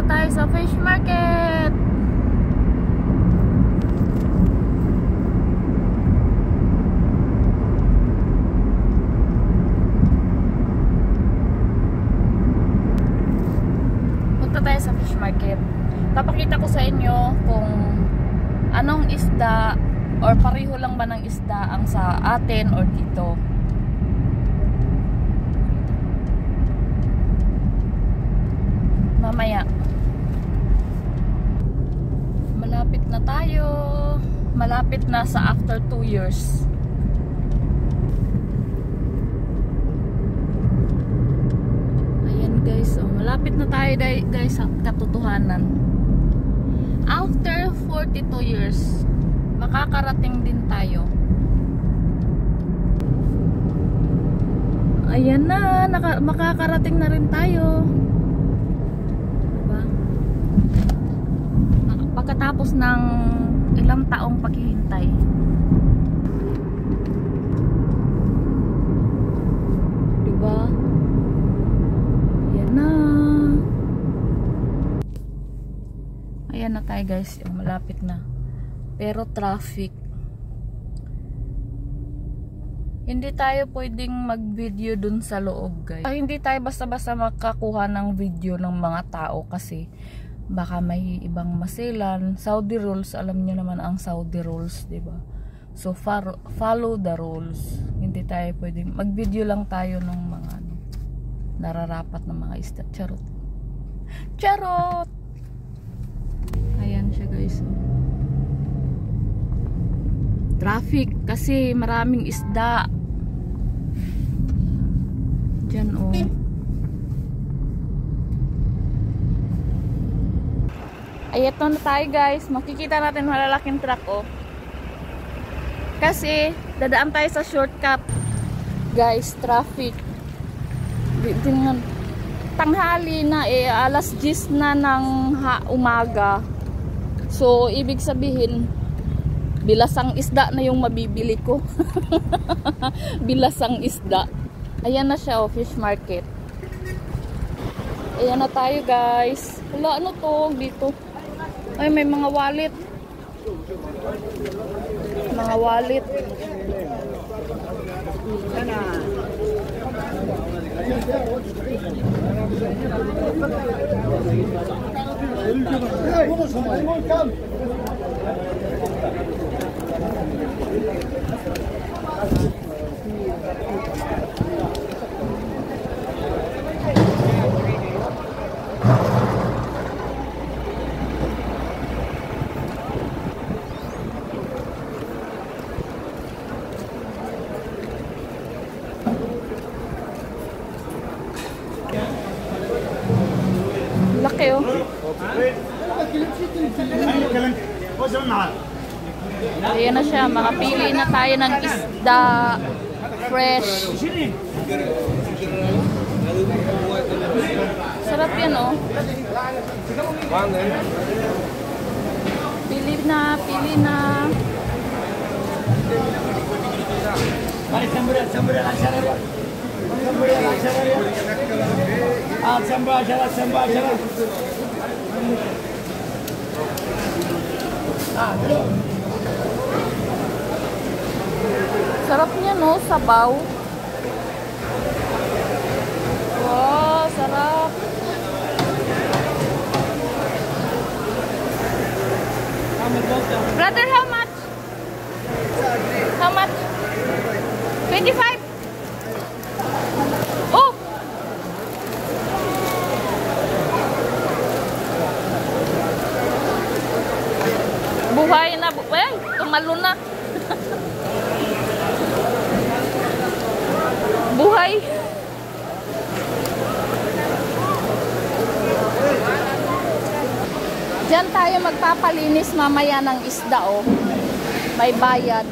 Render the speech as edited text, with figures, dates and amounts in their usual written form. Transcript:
tayo sa fish market. Punta tayo sa fish market. Papakita ko sa inyo kung anong isda or pareho lang ba ng isda ang sa atin or dito. Mamaya. Malapit na tayo. Malapit na sa after 2 years. Ayan guys, oh, malapit na tayo guys sa katotohanan. After 42 years, makakarating din tayo. Ayan na, makakarating na rin tayo. Pagkatapos ng ilang taong paghihintay. Diba? Ayan na. Ayan na tayo guys. Malapit na. Pero traffic. Hindi tayo pwedeng mag-video dun sa loob guys. Hindi tayo basta-basta makakuha ng video ng mga tao kasi baka may ibang masilan. Saudi rules, alam niyo naman ang Saudi rules, 'di ba? So follow the rules. Hindi tayo pwedeng mag-video lang tayo ng mga nararapat ng mga isda. Charot. Charot. Ayan siya guys. Traffic kasi maraming isda. Diyan oh. Ay, ito na tayo guys. Makikita natin malalaking truck oh. Kasi dadaan tayo sa shortcut. Guys, traffic. Tingnan. Tanghali na eh, alas 10 na ng umaga. So, ibig sabihin bilasang isda na yung mabibili ko. Bilasang isda. Ayan na siya oh, fish market. Ayan na tayo guys. Wala ano to dito. Ay, may mga wallet. Mga wallet. Laki oh. Ayan na siya, makapili na tayo ng isda fresh. Sarap yan oh. Pili na, pili na. Sarap niya no, sabaw. Wow, sarap. Brother, how much? How much? 25? Oh! Buhay na. Ay, tumalo na. Buhay. Diyan tayo magpapalinis mamaya ng isda oh. May bayad.